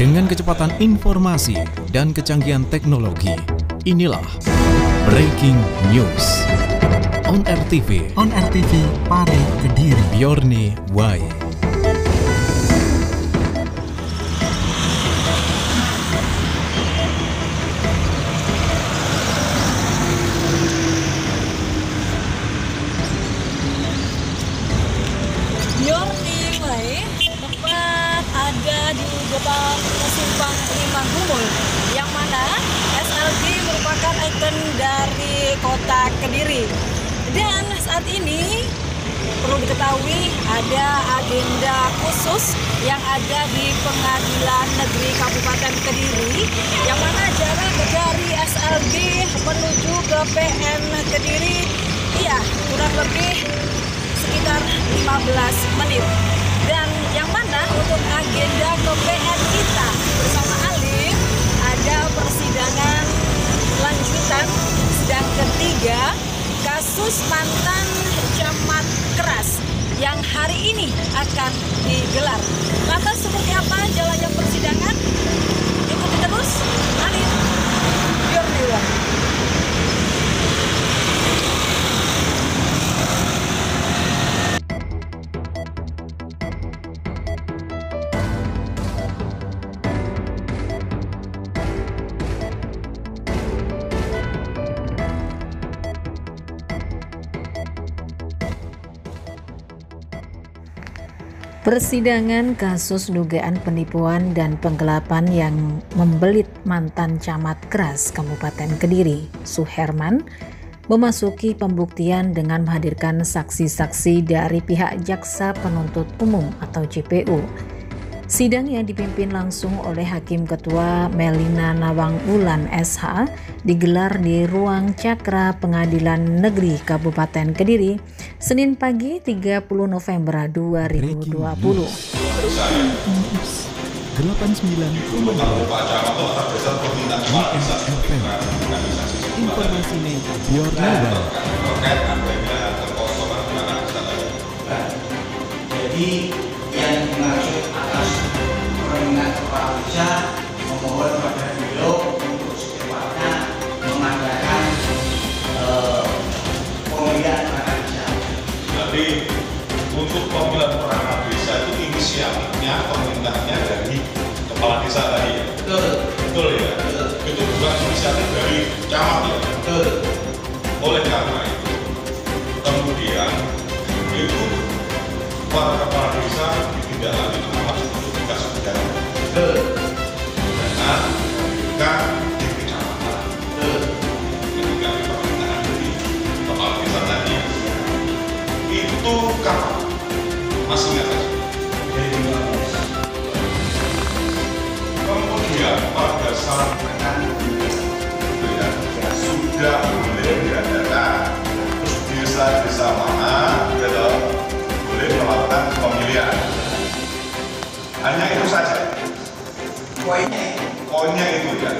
Dengan kecepatan informasi dan kecanggihan teknologi, inilah Breaking News on RTV. On RTV Pare Kediri. Bjorni Wai. Bjorni Wai tepat ada di depan Simpang 5 Gumul, yang mana SLG merupakan ikon dari kota Kediri. Dan saat ini perlu diketahui ada agenda khusus yang ada di Pengadilan Negeri Kabupaten Kediri, yang mana jarak dari SLG menuju ke PN Kediri kurang lebih sekitar 15 menit. Dan yang mana untuk agenda ke PN kita bersama Alif ada persidangan lanjutan sidang ketiga kasus mantan camat keras yang hari ini akan digelar. Lantas seperti apa jalannya persidangan? Ikuti terus Alif Bjorni Wai. Persidangan kasus dugaan penipuan dan penggelapan yang membelit mantan camat keras Kabupaten Kediri, Suherman, memasuki pembuktian dengan menghadirkan saksi-saksi dari pihak Jaksa Penuntut Umum atau JPU. Sidang yang dipimpin langsung oleh Hakim Ketua Melina Nawang Wulan SH digelar di Ruang Cakra Pengadilan Negeri Kabupaten Kediri, Senin pagi 30 November 2020. 89 Informasinya Bjorni Wai. Jadi yang dimaksud atas permintaan kepala desa memohon pada beliau untuk secepatnya mengadakan pemilihan perangkat desa. Jadi untuk pemilihan perangkat desa itu inisiatifnya permintaannya dari kepala desa tadi. Betul. Betul ya. Betul. Itu bukan inisiatif dari camat ya. Betul. Oleh karena itu, kemudian itu para kepala desa ditindaklanjuti untuk dikasih pidana. Betul. Dengan memberikan di kecamatan. Betul. Ketika permintaan dari kepala desa tadi, itu kapan? Masih ingat saja. Dari 15. Kemudian pada saat sudah boleh diadakan, terus desa-desa mana gitu boleh melakukan pemilihan. Hanya itu saja. Poinnya itu ya.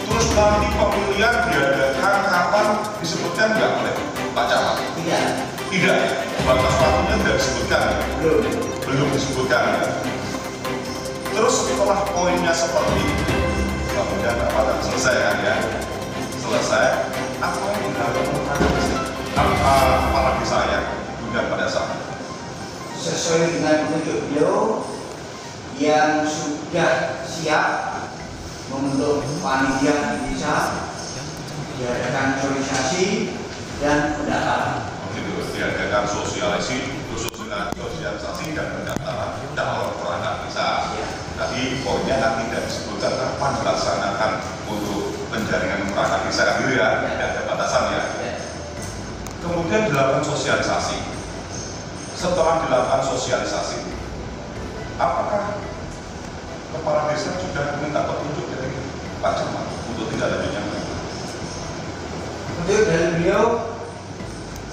Terus nanti pemilihan diadakan kapan disebutkan nggak oleh Pak Camat? Tidak. Batas waktunya tidak disebutkan. Belum disebutkan ya. Terus setelah poinnya seperti itu, kemudian rapat selesai kan ya? Selesai. Apa yang dilakukan apalagi saya sudah pada saat Sesuai dengan petunjuk beliau yang sudah siap membentuk panitia di desa, diadakan sosialisasi dan pendaftaran. itu diadakan sosialisasi dan pendaftaran calon perangkat desa. Tapi poinnya nanti tidak disebutkan kapan dilaksanakan untuk penjaringan perangkat desa kan gitu ya, tidak ada batasannya. Kemudian dilakukan sosialisasi. Setelah dilakukan sosialisasi, apakah kepala desa sudah minta petunjuk dari Pak Camat untuk tindak lanjutnya? Untuk dari beliau,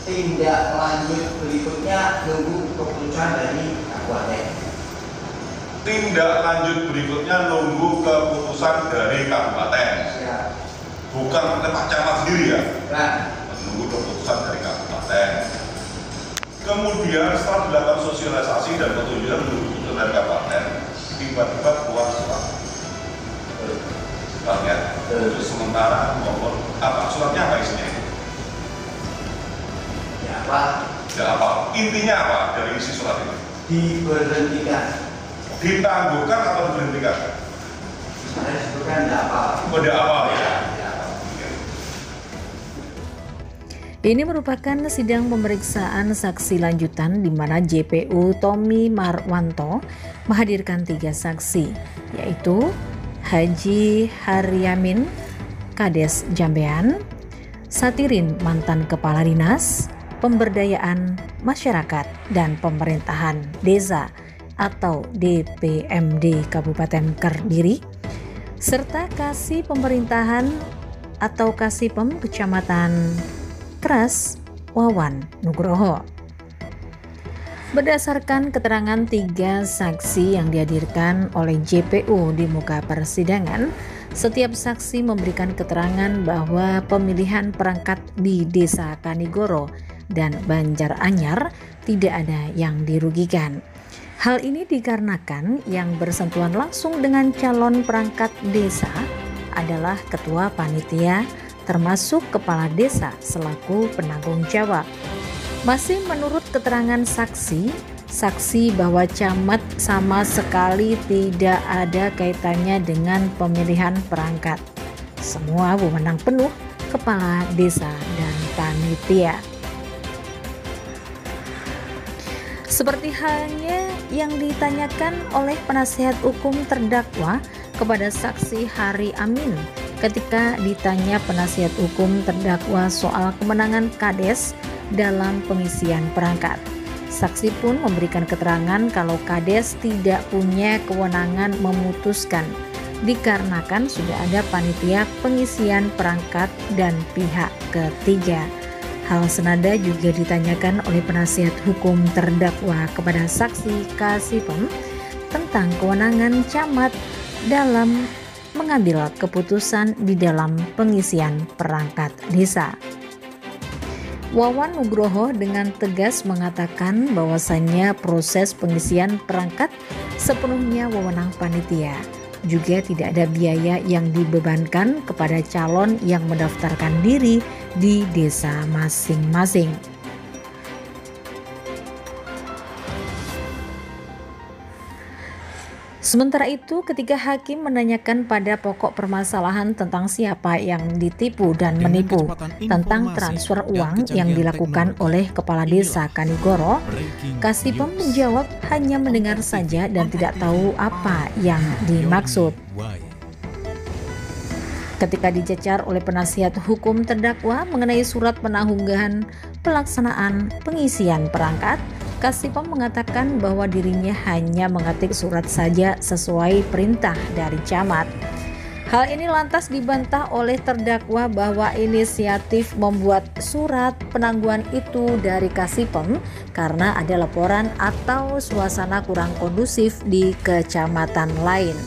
tindak lanjut berikutnya nunggu keputusan dari kabupaten. Tindak lanjut berikutnya nunggu keputusan dari kabupaten. Bukan oleh Pak Camat sendiri ya? Menunggu keputusan dari kabupaten. Kemudian setelah dilakukan sosialisasi dan petunjukan dari kabupaten, tiba-tiba keluar surat sementara maupun apa suratnya apa isinya? Ya apa? Ya apa? Intinya apa dari isi surat itu? Diberhentikan. Ditangguhkan atau diberhentikan? Saya disebutkan tidak apa. Tidak apa ya. Ini merupakan sidang pemeriksaan saksi lanjutan di mana JPU Tommy Marwanto menghadirkan 3 saksi, yaitu Haji Haryamin, Kades Jambean, Satirin, mantan Kepala Dinas Pemberdayaan Masyarakat dan Pemerintahan Desa atau DPMD Kabupaten Kediri, serta Kasih Pemerintahan atau Kasipem Kecamatan Keras Wawan Nugroho. Berdasarkan keterangan 3 saksi yang dihadirkan oleh JPU di muka persidangan, setiap saksi memberikan keterangan bahwa pemilihan perangkat di Desa Kanigoro dan Banjaranyar tidak ada yang dirugikan. Hal ini dikarenakan yang bersentuhan langsung dengan calon perangkat desa adalah ketua panitia termasuk kepala desa selaku penanggung jawab. Masih menurut keterangan saksi bahwa camat sama sekali tidak ada kaitannya dengan pemilihan perangkat. Semua wewenang penuh kepala desa dan panitia. Seperti halnya yang ditanyakan oleh penasihat hukum terdakwa kepada saksi Hari Amin ketika ditanya penasihat hukum terdakwa soal kemenangan Kades dalam pengisian perangkat. Saksi pun memberikan keterangan kalau Kades tidak punya kewenangan memutuskan dikarenakan sudah ada panitia pengisian perangkat dan pihak ketiga. Hal senada juga ditanyakan oleh penasihat hukum terdakwa kepada saksi Kasipem tentang kewenangan camat dalam mengambil keputusan di dalam pengisian perangkat desa. Wawan Nugroho dengan tegas mengatakan bahwasannya proses pengisian perangkat sepenuhnya wewenang panitia. Juga tidak ada biaya yang dibebankan kepada calon yang mendaftarkan diri di desa masing-masing. Sementara itu, ketika hakim menanyakan pada pokok permasalahan tentang siapa yang ditipu dan menipu, tentang transfer uang yang dilakukan oleh Kepala Desa Kanigoro, Kasipem menjawab hanya mendengar saja dan tidak tahu apa yang dimaksud. Ketika dicecar oleh penasihat hukum terdakwa mengenai surat penangguhan pelaksanaan pengisian perangkat, Kasipem mengatakan bahwa dirinya hanya mengetik surat saja sesuai perintah dari camat. Hal ini lantas dibantah oleh terdakwa bahwa inisiatif membuat surat penangguhan itu dari Kasipem karena ada laporan atau suasana kurang kondusif di kecamatan lain.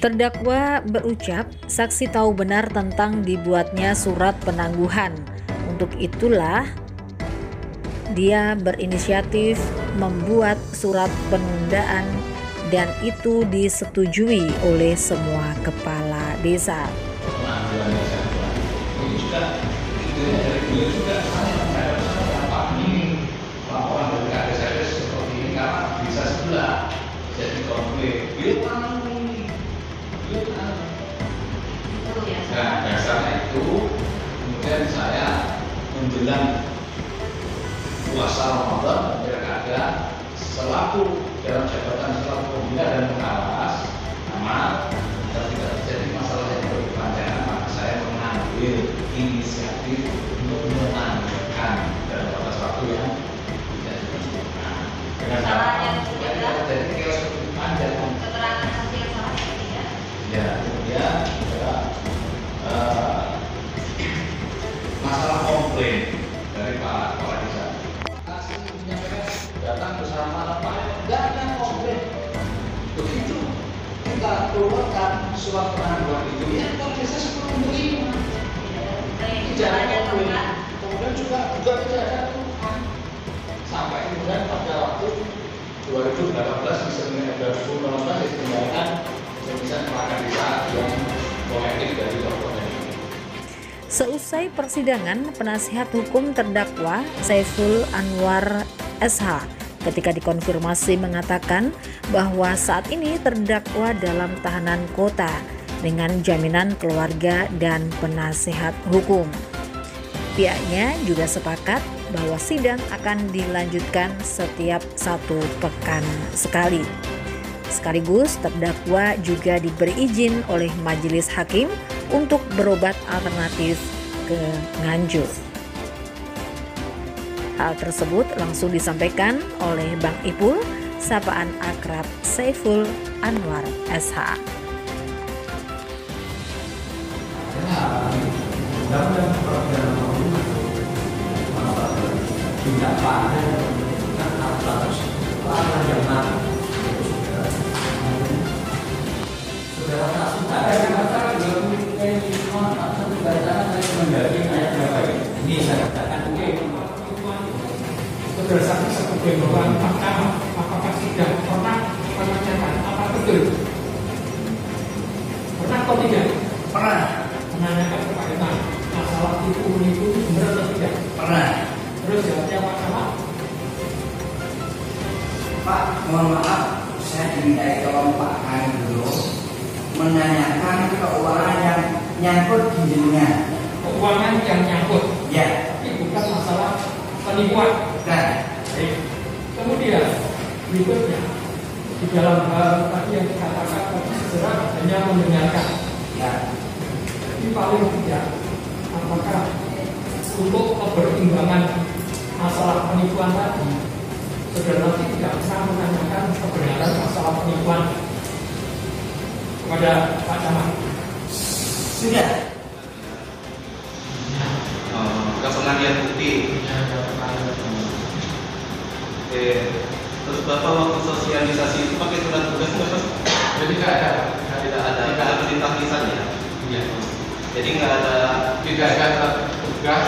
Terdakwa berucap, saksi tahu benar tentang dibuatnya surat penangguhan. Untuk itulah dia berinisiatif membuat surat penundaan dan itu disetujui oleh semua kepala desa. Nah, dasarnya itu kemudian saya menjelang puasa Ramadan pilkada selaku dalam jabatan selaku pembina dan pengawas amal tidak terjadi masalah yang berkepanjangan, maka saya mengambil inisiatif untuk menangguhkan dalam batas waktu yang tidak ditentukan. Kesalahan yang terjadi chaos berkepanjangan. Keterangan saksi yang salah ya? Ya, kemudian masalah komplain dari Pak Kepala Desa. Saksi menyampaikan datang bersama Pak, tidak ada komplain. Begitu kita keluarkan surat penangguhan itu, ya Kepala Desa sebelum menerima. Tidak ada komplain. Kemudian juga tidak ada keluhan. Sampai kemudian pada waktu 2018 bisa 2018 dikembangkan misalnya perangkat desa yang kolektif dari tokoh ini. Seusai persidangan, penasihat hukum terdakwa Saiful Anwar SH ketika dikonfirmasi mengatakan bahwa saat ini terdakwa dalam tahanan kota dengan jaminan keluarga dan penasihat hukum. Pihaknya juga sepakat bahwa sidang akan dilanjutkan setiap 1 pekan sekali. Sekaligus terdakwa juga diberi izin oleh majelis hakim untuk berobat alternatif ke Nganjuk. Hal tersebut langsung disampaikan oleh Bang Ipul, sapaan akrab Saiful Anwar SH. Ini saya katakan berdasarkan sebagai bahwa apakah sidang pernah menanyakan apa betul? Pernah atau tidak? Pernah. Menanyakan kepada masalah itu benar atau tidak? Pernah. Terus jawabnya Pak sama? Pak, mohon maaf, saya diminta tolong Pak Kani dulu menanyakan keuangan yang nyangkut di dunia. Keuangan yang nyangkut? Ya. Tapi bukan masalah penipuan. Nah, kemudian berikutnya di dalam hal tadi yang dikatakan segera hanya mendengarkan. ya. Jadi paling tidak, apakah untuk keberimbangan masalah penipuan tadi, saudara nanti tidak bisa menanyakan kebenaran masalah penipuan kepada Pak Camat? Sudah. Ke pengadilan bukti. Oke. Terus Bapak waktu sosialisasi itu pakai surat tugas nggak Pak? Jadi tidak ada perintah lisannya. Iya. Jadi nggak ada tugas,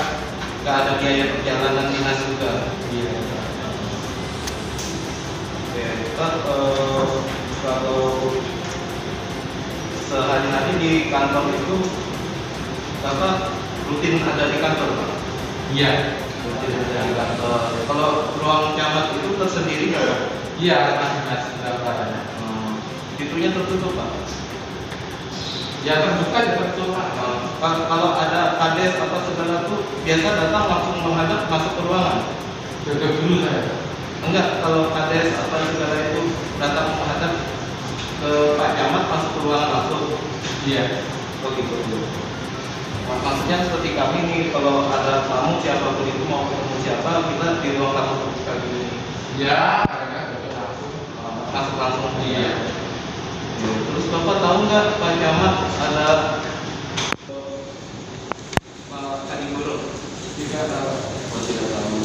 nggak ada biaya perjalanan dinas juga. iya. Oke. Pak, kalau sehari-hari di kantor itu Bapak rutin ada di kantor Pak? Iya. Rutin ada di kantor. Kalau ruang camat itu tersendiri nggak? Iya, masing-masing ada. Pintunya tertutup Pak? Ya terbuka ya betul Pak. Kalau ada kades apa segala itu biasa datang langsung menghadap masuk ke ruangan. Duduk dulu saya. Enggak, kalau kades apa segala itu datang menghadap ke Pak Camat masuk ke ruangan langsung. Iya. Begitu. Maksudnya seperti kami nih, kalau ada tamu siapapun itu mau ketemu siapa, kita di ruang tamu terbuka gini. Ya, karena langsung. Masuk langsung. Iya. Terus Bapak tahu nggak Pak Camat ada candi guru? Tidak tahu. Oh, tidak tahu.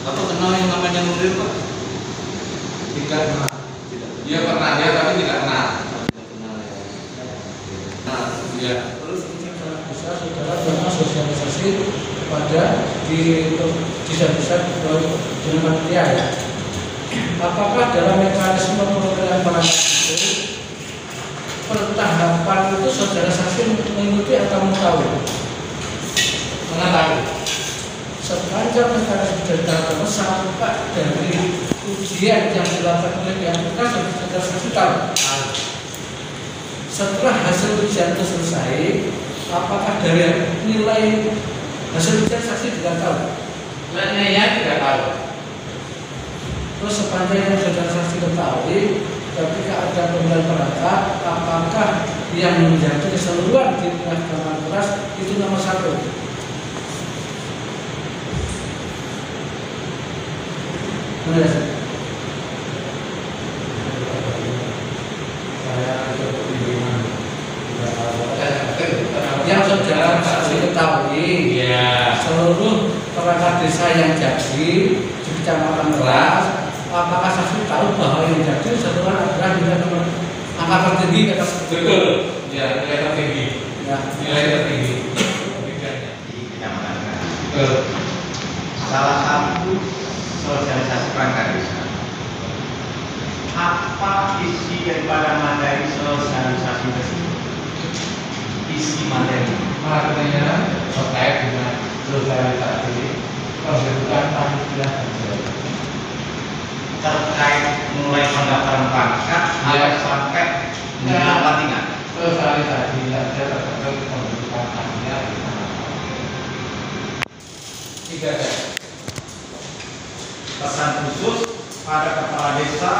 Bapak kenal yang namanya Nuril Pak? Tidak pernah. Tidak. Dia pernah ya, tapi tidak pernah. Tidak kenal ya. Nah, Iya. terus Bisa saudara dalam sosialisasi pada bisa dengan panitia ya. Apakah dalam mekanisme pemilihan panitia itu pertahapan itu saudara saksi mengikuti atau mengetahui? Mengetahui. Sepanjang mekanisme dari sampai dari ujian yang dilakukan oleh pihak kita saudara saksi tahu. Setelah hasil ujian itu selesai, apakah dari nilai hasil ujian saksi juga tahu? Nilainya tidak tahu. Terus sepanjang yang saudara saksi ketahui, ketika ada pemilihan perangkat, apakah yang menjadi keseluruhan di pengadilan keras itu nomor 1? Benar. Yang saudara saksi ketahui, Iya. seluruh perangkat desa yang jadi di Kecamatan Keras, apakah saksi tahu bahwa yang jadi seluruhan adalah nilai angka tertinggi atas Betul. Ya, nilai tertinggi. ya. Nilai tertinggi. Di Kecamatan Keras. Betul. Salah satu sosialisasi perangkat desa. apa isi daripada materi sosialisasi tersebut? Isi materi materinya terkait dengan sosialisasi pembentukan panitia kerja. Terkait mulai pendaftaran pangkat sampai pelatihan. Sosialisasi saja terkait pembentukan panitia. Tiga Pesan khusus pada kepala desa,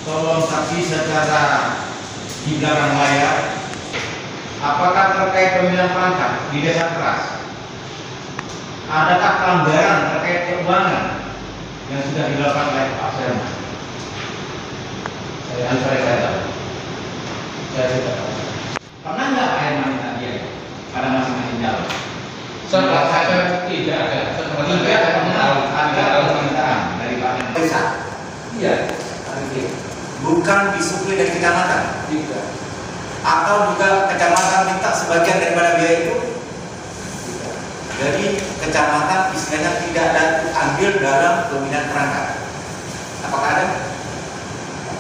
tolong saksi secara di belakang layar. Apakah terkait pemilihan perangkat di desa keras? Adakah pelanggaran terkait keuangan yang sudah dilakukan oleh Pak Serma? Saya tahu. Saya tidak tahu. Pernah nggak Pak Herman minta dia pada masing-masing jalur? Setelah saya tidak ada. Ada permintaan dari Pak Herman. Desa? Iya. Bukan disuplai dari kecamatan? Tidak. Atau juga kecamatan minta sebagian daripada biaya itu? Jadi kecamatan istilahnya tidak ada andil dalam pembinaan perangkat. Apakah ada?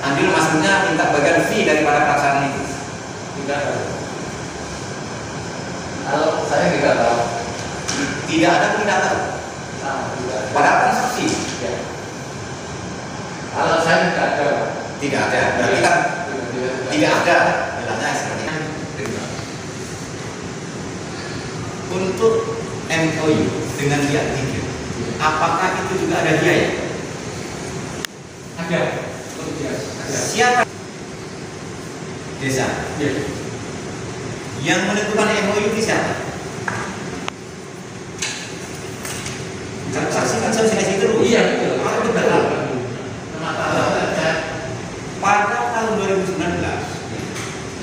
Andil maksudnya minta bagian fee daripada pelaksanaan itu? Tidak ada. Kalau saya tidak tahu. Tidak ada, tidak tahu. Padahal kan saksi. Ya. Kalau saya tidak ada. Tidak ada. Berarti kan tidak ada. Jelasnya seperti itu. Untuk MOU dengan pihak ketiga, apakah itu juga ada biaya? Ada. Siapa? Desa. Ya. Yang menentukan MOU itu siapa? Saksi kan sosialisasi terus. Iya betul. Pada tahun 2019,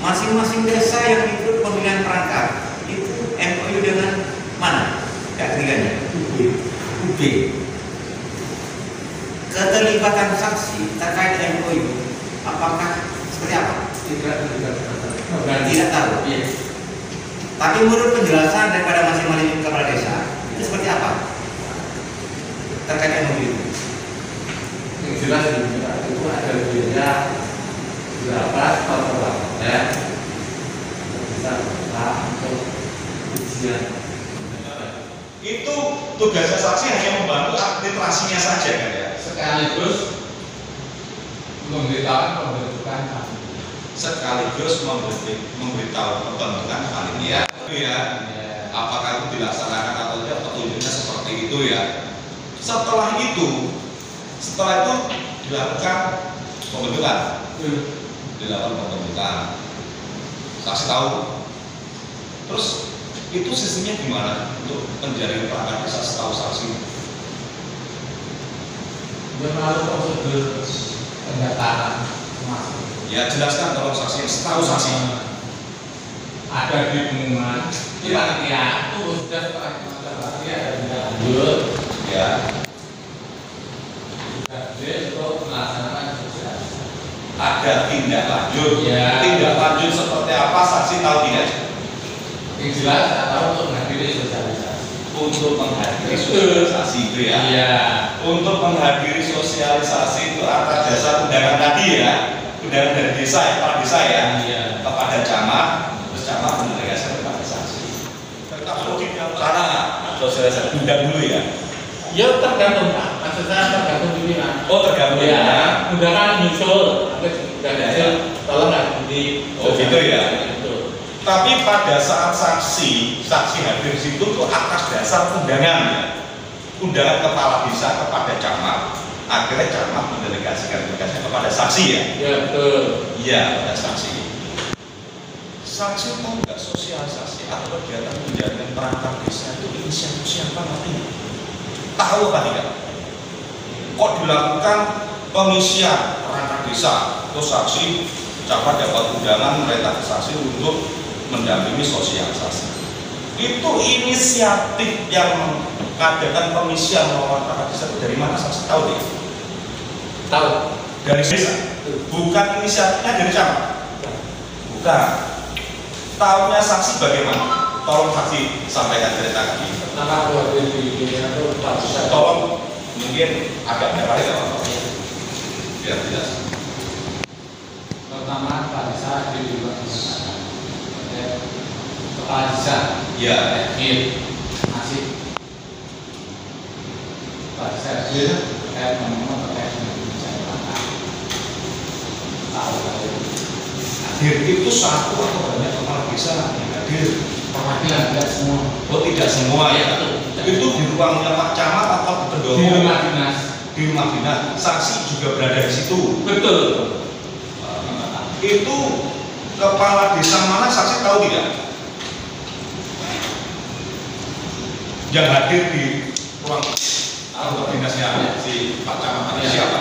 masing-masing desa yang ikut pemilihan perangkat itu MOU dengan mana? Ketiganya. UB. Keterlibatan saksi terkait MOU, apakah seperti apa? Tidak tahu. Iya. Tapi menurut penjelasan daripada masing-masing kepala desa, itu seperti apa? Terkait MOU itu. Yang jelas itu ada biaya berapa per ya bisa untuk ujian. Itu tugasnya saksi hanya membantu administrasinya saja kan ya. Sekaligus memberitahukan pembentukan Sekaligus memberitahu pembentukan panitia ya. Apakah itu dilaksanakan atau tidak, petunjuknya seperti itu ya. Setelah itu dilakukan pembentukan. Saksi tahu. Terus itu sistemnya gimana untuk penjaringan perangkat desa setahu saksi? Melalui prosedur pendaftaran masuk. Ya jelaskan tolong saksi, setahu saksi. Ada di pengumuman. Ya, itu sudah panitia ada di lanjut. Ya. Untuk melaksanakan sosialisasi. Ada tindak lanjut. Ya. Tindak lanjut seperti apa saksi tahu tidak? Yang jelas atau untuk menghadiri sosialisasi. Untuk menghadiri sosialisasi itu ya. Iya. Untuk menghadiri sosialisasi itu atas dasar undangan tadi ya. Undangan dari desa ya, kepala desa ya. Iya. Kepada camat, terus camat mendelegasikan kepada saksi. Karena sosialisasi undang dulu ya. Ya tergantung Pak. Maksud saya tergantung pimpinan. Oh tergantung ya. Undangan nyusul. Udah hasil tolong hadiri. Oh gitu ya. Itu. Tapi pada saat saksi hadir di situ tuh atas dasar undangan ya. Undangan kepala desa kepada camat. Akhirnya camat mendelegasikan tugasnya kepada saksi ya. Ya betul. Iya pada saksi. Saksi tahu nggak sosialisasi atau kegiatan penjaringan perangkat desa itu inisiatif siapa nanti? Tahu apa tidak? Kok dilakukan pengisian perangkat desa? Terus saksi camat dapat undangan mereka saksi untuk mendampingi sosialisasi. Itu inisiatif yang mengadakan pengisian perangkat desa itu dari mana saksi tahu tidak? Tahu. Dari desa. Bukan inisiatifnya dari camat. Bukan. Tahunya saksi bagaimana? Tolong saksi sampaikan cerita kami. Nama buat di itu Pak bisa. Tolong mungkin agak berapa ya Pak? Biar jelas. pertama Pak Desa dilibat Kepala Desa Ya. masih Pak Desa terkait dengan terkait dengan kebijakan Hadir itu satu atau banyak kepala desa yang hadir? perwakilan tidak semua. Oh, tidak semua ya? Itu di ruangnya Pak Camat atau pendopo? Di rumah dinas. Di rumah dinas. Saksi juga berada di situ. Betul. Itu kepala desa mana saksi tahu tidak? Yang hadir di ruang dinasnya si Pak Camat Ya. siapa?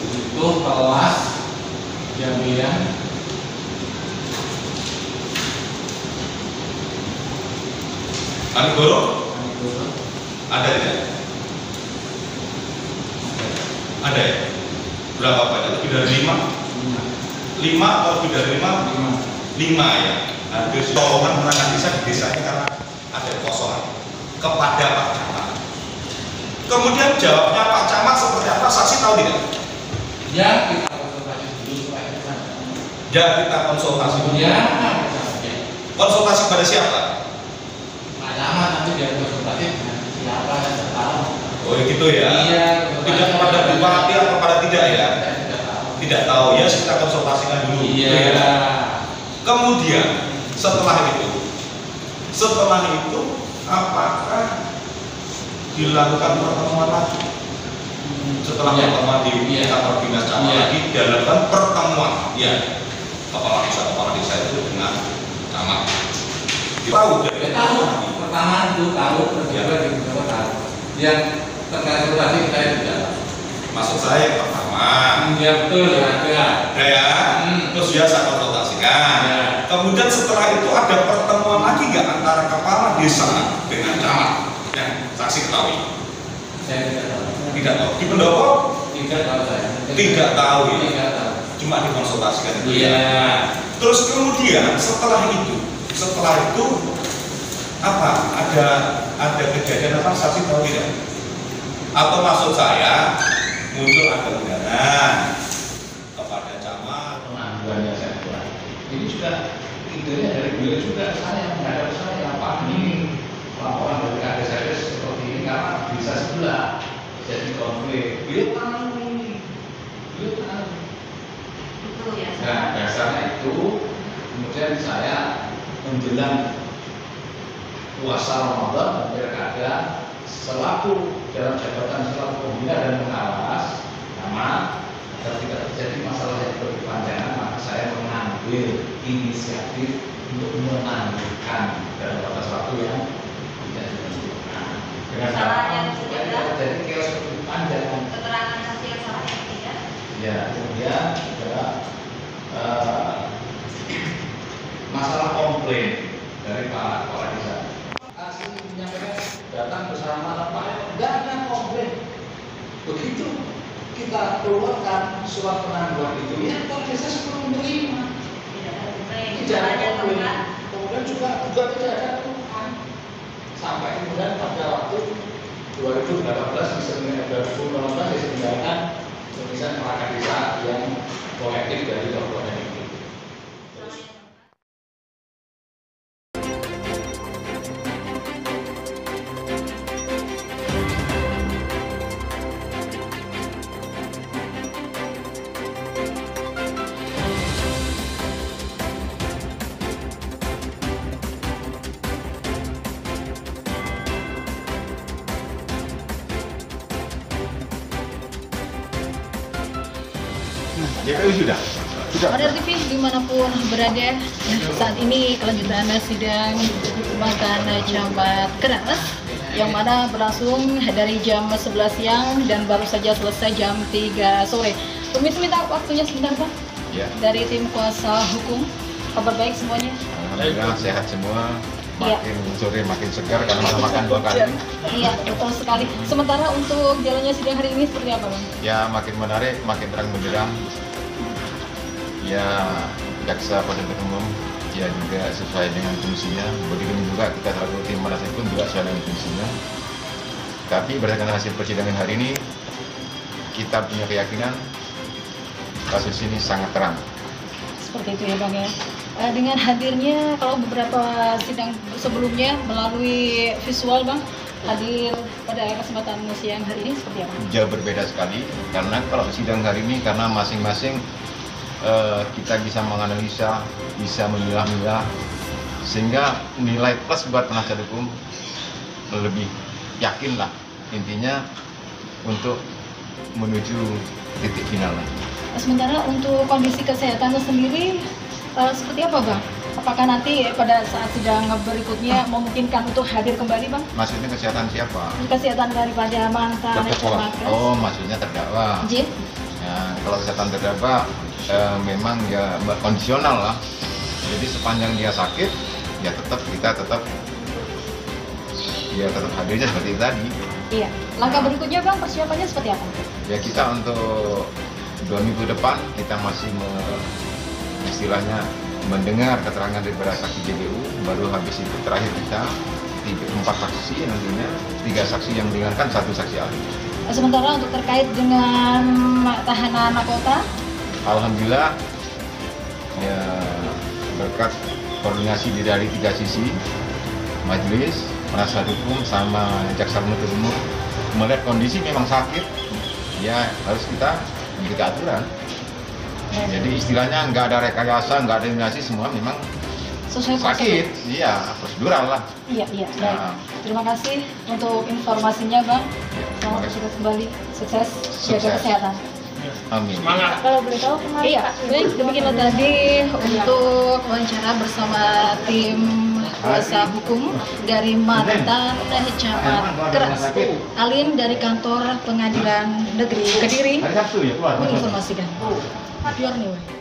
Itu kelas Jambian Kanigoro? Ada tidak? Ada ya? Berapa banyak? Lebih dari 5? 5 atau lebih dari 5? 5 ya. Hadir tolongan menangkan desa di desanya karena ada kekosongan kepada Pak Camat. Kemudian jawabnya Pak Camat seperti apa? Saksi tahu tidak? ya kita konsultasi dulu supaya kita Ya, kita konsultasi dulu. ya Konsultasi pada siapa? Pak Camat nanti dia konsultasi dengan siapa yang tahu. Oh gitu ya? Iya. Tidak kepada bupati atau pada tidak ya? Tidak tahu ya, kita konsultasikan dulu. Iya. Kemudian setelah itu apakah dilakukan pertemuan lagi? Setelah pertemuan di kantor dinas camat lagi dilakukan pertemuan ya kepala desa itu dengan camat. Tahu dari Tahu. Pertama itu tahu, kedua juga tahu. Yang terkait konsultasi saya tidak tahu. Maksud saya yang pertama. Ya betul ada. Ada ya. Terus ya saya konsultasikan. Ya. Kemudian setelah itu ada pertemuan lagi nggak antara kepala desa dengan camat? Yang saksi ketahui? Saya tidak tahu. Tidak tahu. Di pendopo? Tidak tahu saya. Tidak tahu ya. Tidak tahu. Cuma dikonsultasikan itu. Iya. Terus kemudian setelah itu apa? Ada kejadian apa? Saksi tahu tidak? Atau maksud saya muncul ada undangan kepada camat Penanggulannya saya kurang. Ini juga idenya dari beliau juga saya menghadap saya Pak ini laporan dari KDSRS seperti ini karena bisa sebelah jadi konflik. Beliau tahu ini, beliau tahu. Betul ya. Nah dasarnya itu kemudian saya menjelang puasa Ramadan dan pilkada selaku dalam jabatan selaku pembina dan pengawas camat agar tidak terjadi masalah yang berkepanjangan, maka saya mengambil inisiatif untuk menangguhkan dalam batas waktu yang tidak ditentukan. Dengan Masalah yang supaya tidak terjadi chaos berkepanjangan. Keterangan saksi yang salah yang tidak. Ya, kemudian juga masalah komplain dari Pak Kepala Desa. Asli menyampaikan datang bersama Pak, tidak ada komplain. Begitu kita keluarkan surat penangguhan itu, ya Kepala Desa sebelum menerima. Tidak ada komplain. Tidak ada Hanya komplain. temukan. Kemudian juga tidak ada keluhan. Sampai kemudian pada waktu 2018 bisa 2018 diselenggarakan pemilihan perangkat desa yang kolektif dari kabupaten ini. Model TV dimanapun berada, saat ini kelanjutan sidang mantan camat Keras yang mana berlangsung dari jam 11 siang dan baru saja selesai jam 3 sore. Permisi minta waktunya sebentar Pak. Ya. Dari tim kuasa hukum, kabar baik semuanya? Alhamdulillah sehat semua. Iya. Makin sore makin segar karena sudah makan 2 kali. Iya, betul sekali. Sementara untuk jalannya sidang hari ini seperti apa Bang? Ya makin menarik, makin terang benderang. Ya jaksa penuntut umum ya juga sesuai dengan fungsinya. Begitu juga kita selaku tim penasihat hukum juga sesuai dengan fungsinya. Tapi berdasarkan hasil persidangan hari ini, kita punya keyakinan kasus ini sangat terang. seperti itu ya Bang ya. Dengan hadirnya kalau beberapa sidang sebelumnya melalui visual Bang, hadir pada kesempatan siang hari ini seperti apa? Jauh berbeda sekali, karena kalau sidang hari ini karena masing-masing kita bisa menganalisa, bisa memilah-milah, sehingga nilai plus buat penasihat hukum lebih yakin lah intinya untuk menuju titik final. Sementara untuk kondisi kesehatan sendiri seperti apa Bang? Apakah nanti pada saat sidang berikutnya memungkinkan untuk hadir kembali Bang? Maksudnya kesehatan siapa? Kesehatan daripada mantan camat Gras. Oh, maksudnya terdakwa. Jin? Ya, kalau kesehatan terdakwa memang ya kondisional lah. Jadi sepanjang dia sakit, ya kita tetap hadirnya seperti tadi. Iya. Langkah berikutnya Bang, persiapannya seperti apa? Ya kita untuk 2 minggu depan kita masih istilahnya mendengar keterangan dari saksi JBU, baru habis itu terakhir kita 4 saksi nantinya, 3 saksi yang meringankan, 1 saksi ahli. Sementara untuk terkait dengan tahanan kota, alhamdulillah ya berkat koordinasi dari 3 sisi, majelis, penasihat hukum sama jaksa penuntut umum melihat kondisi memang sakit, ya harus kita mengikuti aturan. Jadi istilahnya nggak ada rekayasa, nggak ada eliminasi, semua memang sesuai sakit, iya prosedural lah. Iya. Baik. Terima kasih untuk informasinya Bang. Selamat bertugas kembali, sukses, jaga kesehatan. Amin. Semangat. Kalau boleh tahu kemarin. Iya, baik. Demikianlah tadi untuk wawancara bersama tim kuasa hukum dari mantan camat Gras, Alin dari kantor Pengadilan Negeri Kediri, menginformasikan. Biar nih.